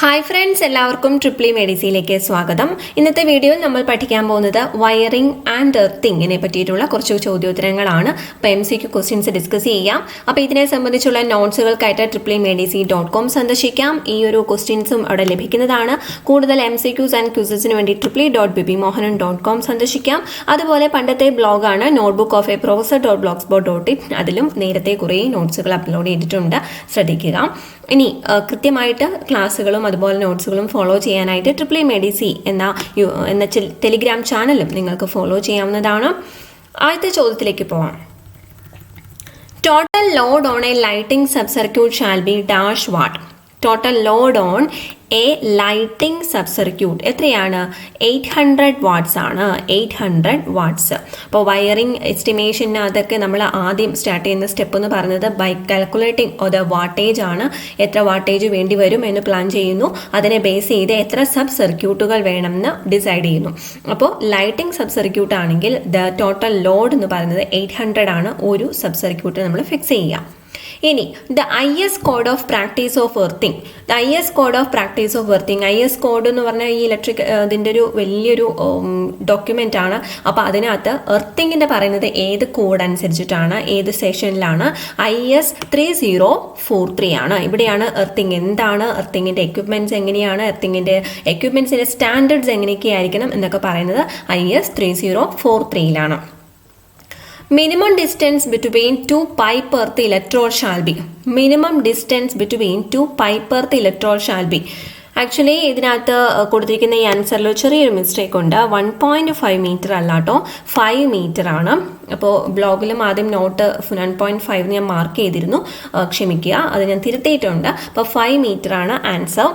Hi friends, എല്ലാവർക്കും triple E മെഡിസിയിലേക്ക് സ്വാഗതം. ഇന്നത്തെ വീഡിയോയിൽ നമ്മൾ പഠിക്കാൻ പോകുന്നത് വയറിംഗ് ആൻഡ് എർത്തിങ്ങിനെ പറ്റിയിട്ടുള്ള കുറച്ച് ചോദ്യോത്തരങ്ങളാണ്. അപ്പോൾ MCQ ക്വസ്റ്റ്യൻസ് ഡിസ്കസ് ചെയ്യാം. അപ്പോൾ ഇതിനെ സംബന്ധിച്ചുള്ള നോട്ട്സുകൾക്കായിട്ട് triplemedc.com സന്ദർശിക്കാം. ഈ ഒരു ക്വസ്റ്റ്യൻസും അവിടെ ലഭിക്കുന്നതാണ്. കൂടുതൽ MCQs ആൻഡ് ക്വിസസിന് വേണ്ടി tripli.bbmohanan.com സന്ദർശിക്കാം. അതുപോലെ പണ്ടത്തെ ബ്ലോഗാണ് നോട്ട്ബുക്ക് ഓഫ് എ professor.blogspot.in. അതിലും നേരത്തെ കുറേ നോട്ട്സുകൾ അപ്ലോഡ് ചെയ്തിട്ടുണ്ട്, ശ്രദ്ധിക്കുക. ഇനി കൃത്യമായിട്ട് ക്ലാസ്സുകളും അതുപോലെ നോട്ട്സുകളും ഫോളോ ചെയ്യാനായിട്ട് ട്രിപ്ലി മെഡിസി എന്ന ടെലിഗ്രാം ചാനലും നിങ്ങൾക്ക് ഫോളോ ചെയ്യാവുന്നതാണ്. ആദ്യത്തെ ചോദ്യത്തിലേക്ക് പോവാം. Total load on A lighting sub circuit shall be dash what. Total load on A lighting sub circuit എത്രയാണ്? 800 വാട്ട്സ് ആണ്. 800 വാട്ട്സ്. അപ്പോൾ വയറിംഗ് എസ്റ്റിമേഷന് അതൊക്കെ നമ്മൾ ആദ്യം സ്റ്റാർട്ട് ചെയ്യുന്ന സ്റ്റെപ്പ് എന്ന് പറയുന്നത് ബൈ കാൽക്കുലേറ്റിംഗ് ദ വാട്ടേജ് ആണ്. എത്ര വാട്ടേജ് വേണ്ടി വരും എന്ന് പ്ലാൻ ചെയ്യുന്നു. അതിനെ ബേസ് ചെയ്ത് എത്ര സബ് സർക്യൂട്ടുകൾ വേണമെന്ന് ഡിസൈഡ് ചെയ്യുന്നു. അപ്പോൾ ലൈറ്റിംഗ് സബ് സർക്യൂട്ട് ആണെങ്കിൽ ദ ടോട്ടൽ ലോഡ് എന്ന് പറയുന്നത് 800 ആണ്. ഒരു സബ് സർക്യൂട്ട് നമ്മൾ ഫിക്സ് ചെയ്യാം. ഇനി the IS code of practice of earthing. The IS code of practice of earthing. IS code എന്ന് പറഞ്ഞാൽ ഈ ഇലക്ട്രിക് ഇതിൻ്റെ ഒരു വലിയൊരു ഡോക്യുമെൻ്റ് ആണ്. അപ്പോൾ അതിനകത്ത് എർത്തിങ്ങിൻ്റെ പറയുന്നത് ഏത് കോഡ് അനുസരിച്ചിട്ടാണ്, ഏത് സെഷനിലാണ്? IS 3043 ആണ്. ഇവിടെയാണ് എർത്തിങ് എന്താണ്, എർത്തിങ്ങിൻ്റെ എക്യുപ്മെൻറ്റ്സ് എങ്ങനെയാണ്, എർത്തിങ്ങിൻ്റെ എക്യുപ്മെൻറ്റ്സിൻ്റെ സ്റ്റാൻഡേർഡ്സ് എങ്ങനെയൊക്കെ ആയിരിക്കണം എന്നൊക്കെ പറയുന്നത് IS 3043 Minimum distance between two pipe earth electrode shall be. Minimum distance between two pipe earth electrode shall be. Actually ഇതിനകത്ത് കൊടുത്തിരിക്കുന്ന ഈ ആൻസറിൽ ചെറിയൊരു മിസ്റ്റേക്ക് ഉണ്ട്. 1.5 മീറ്റർ അല്ല കേട്ടോ, 5 മീറ്റർ ആണ്. അപ്പോൾ ബ്ലോഗിലും ആദ്യം നോട്ട് 1.5 ഞാൻ മാർക്ക് ചെയ്തിരുന്നു, ക്ഷമിക്കുക, അത് ഞാൻ തിരുത്തിയിട്ടുണ്ട്. അപ്പോൾ 5 മീറ്റർ ആണ് answer.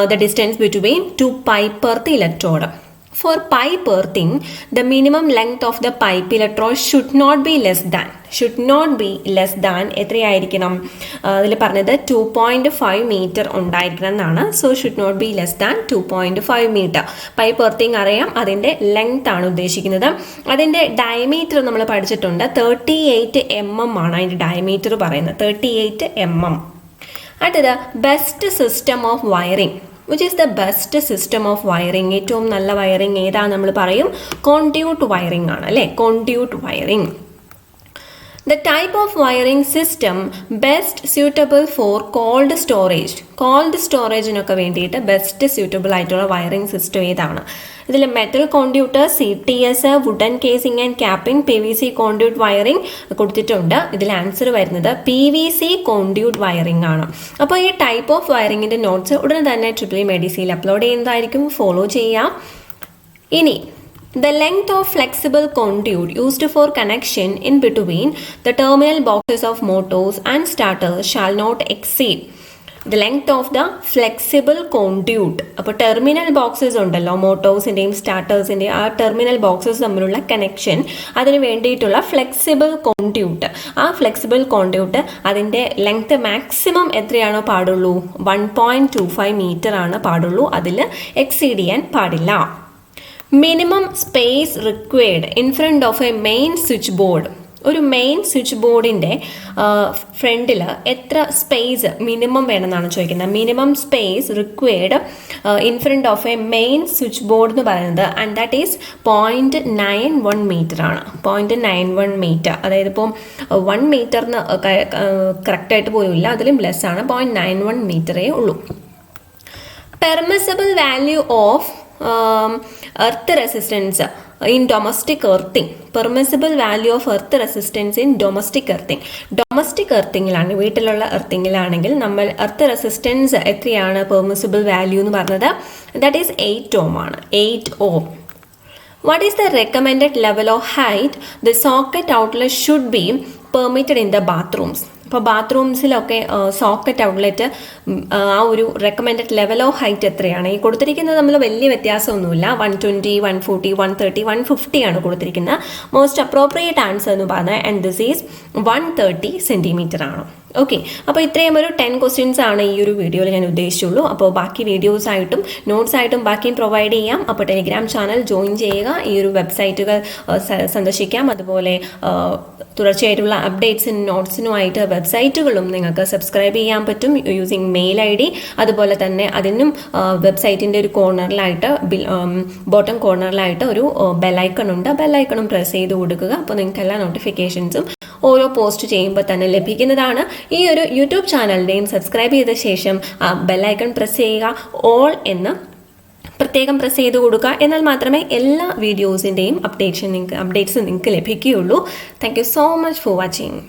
The distance between two pipe earth electrode. For pipe earthing, the minimum length of the pipe electrode should not be less than എത്രയായിരിക്കണം? അതിൽ പറഞ്ഞത് 2.5 മീറ്റർ ഉണ്ടായിരിക്കണം എന്നാണ്. So should not be less than 2.5 metre. Pipe earthing അറിയാം, അതിൻ്റെ length ആണ് ഉദ്ദേശിക്കുന്നത്. അതിൻ്റെ ഡയമീറ്റർ നമ്മൾ പഠിച്ചിട്ടുണ്ട്, 38 mm ആണ് അതിൻ്റെ ഡയമീറ്റർ പറയുന്നത്, 38 mm. അടുത്തത് best system of wiring. Which is the best system of wiring? ഏറ്റവും നല്ല വയറിംഗ് ഏതാ നമ്മൾ പറയും? കോൺഡ്യൂട്ട് വയറിംഗ് ആണ് അല്ലേ, conduit wiring. The type of wiring system best suitable for cold storage. Cold സ്റ്റോറേജിനൊക്കെ വേണ്ടിയിട്ട് ബെസ്റ്റ് സ്യൂട്ടബിൾ ആയിട്ടുള്ള വയറിംഗ് സിസ്റ്റം ഏതാണ്? ഇതിൽ metal conduit, CTS, wooden casing and capping, PVC conduit wiring കൊടുത്തിട്ടുണ്ട്. ഇതിൽ ആൻസർ വരുന്നത് PVC കോൺഡ്യൂട്ട് വയറിംഗ് ആണ്. അപ്പോൾ ഈ ടൈപ്പ് ഓഫ് വയറിംഗിൻ്റെ നോട്ട്സ് ഉടനെ തന്നെ ട്രിപ്പിളി മെഡിസിയിൽ അപ്ലോഡ് ചെയ്യുന്നതായിരിക്കും, ഫോളോ ചെയ്യാം. ഇനി the length of flexible conduit used for connection in between the terminal boxes of motors and starters shall not exceed. The length of the flexible conduit. അപ്പോൾ terminal boxes ഉണ്ടല്ലോ, മോട്ടോഴ്സിൻ്റെയും സ്റ്റാർട്ടേഴ്സിൻ്റെയും ആ terminal boxes തമ്മിലുള്ള connection, അതിന് വേണ്ടിയിട്ടുള്ള flexible conduit. ആ flexible conduit അതിൻ്റെ length maximum എത്രയാണോ പാടുള്ളൂ? 1.25 മീറ്റർ ആണ് പാടുള്ളൂ, അതിൽ എക്സീഡ് ചെയ്യാൻ പാടില്ല. Minimum space required in front of a main switch board. ഒരു മെയിൻ സ്വിച്ച് ബോർഡിൻ്റെ ഫ്രണ്ടിൽ എത്ര സ്പേസ് മിനിമം വേണമെന്നാണ് ചോദിക്കുന്നത്. Minimum space required in front of a main switch board എന്ന് പറയുന്നത്, ആൻഡ് ദാറ്റ് ഈസ് 0.91 മീറ്റർ ആണ്. 0.91 മീറ്റർ, അതായത് ഇപ്പോൾ 1 മീറ്ററിന് കറക്റ്റായിട്ട് പോലുമില്ല, അതിലും ലെസ് ആണ്, 0.91 മീറ്ററേ ഉള്ളൂ. Permissible value of earth resistance in domestic earthing. Permissible value of earth resistance in domestic earthing. Domestic എർത്തിങ്ങിലാണ്, വീട്ടിലുള്ള എർത്തിങ്ങിലാണെങ്കിൽ നമ്മൾ എർത്ത് റെസിസ്റ്റൻസ് എത്രയാണ് പെർമിസിബിൾ വാല്യൂ എന്ന് പറഞ്ഞത്? ദാറ്റ് ഈസ് 8 ohm ആണ്, 8 ohm. What is the recommended level of height the socket outlet should be permitted in the bathrooms? ഇപ്പോൾ ബാത്റൂംസിലൊക്കെ socket outlet ആ ഒരു റെക്കമെൻഡഡ് ലെവൽ ഓഫ് ഹൈറ്റ് എത്രയാണ്? ഈ കൊടുത്തിരിക്കുന്നത് നമ്മൾ വലിയ വ്യത്യാസമൊന്നുമില്ല, 120, 140, 130, 150 ആണ് കൊടുത്തിരിക്കുന്നത്. മോസ്റ്റ് അപ്രോപ്രിയേറ്റ് ആൻസർ എന്ന് പറഞ്ഞാൽ, ആൻഡ് ദിസ് ഈസ് 130 സെൻറ്റിമീറ്റർ ആണ്. ഓക്കെ, അപ്പോൾ ഇത്രയും ഒരു 10 ക്വസ്റ്റ്യൻസ് ആണ് ഈ ഒരു വീഡിയോയിൽ ഞാൻ ഉദ്ദേശിച്ചുള്ളൂ. അപ്പോൾ ബാക്കി വീഡിയോസ് ആയിട്ടും നോട്ട്സ് ആയിട്ടും ബാക്കിയും പ്രൊവൈഡ് ചെയ്യാം. അപ്പോൾ ടെലിഗ്രാം ചാനൽ ജോയിൻ ചെയ്യുക, ഈ ഒരു വെബ്സൈറ്റുകൾ സന്ദർശിക്കാം. അതുപോലെ തുടർച്ചയായിട്ടുള്ള അപ്ഡേറ്റ്സിനും നോട്ട്സിനുമായിട്ട് വെബ്സൈറ്റുകളും നിങ്ങൾക്ക് സബ്സ്ക്രൈബ് ചെയ്യാൻ പറ്റും യൂസിങ് മെയിൽ ID. അതുപോലെ തന്നെ അതിനും വെബ്സൈറ്റിൻ്റെ ഒരു കോർണറിലായിട്ട് ബോട്ടം കോർണറിലായിട്ട് ഒരു ബെല്ലൈക്കൺ ഉണ്ട്. ബെല്ലൈക്കണും പ്രസ് ചെയ്ത് കൊടുക്കുക. അപ്പോൾ നിങ്ങൾക്ക് എല്ലാ നോട്ടിഫിക്കേഷൻസും ഓരോ പോസ്റ്റ് ചെയ്യുമ്പോൾ തന്നെ ലഭിക്കുന്നതാണ്. ഈ ഒരു യൂട്യൂബ് ചാനലിൻ്റെയും സബ്സ്ക്രൈബ് ചെയ്ത ശേഷം ആ ബെല്ലൈക്കൺ പ്രസ് ചെയ്യുക, ഓൾ എന്ന് പ്രത്യേകം പ്രസ് ചെയ്ത് കൊടുക്കുക. എന്നാൽ മാത്രമേ എല്ലാ വീഡിയോസിൻ്റെയും അപ്ഡേറ്റ്സ് നിങ്ങൾക്ക് ലഭിക്കുകയുള്ളൂ. Thank you so much for watching.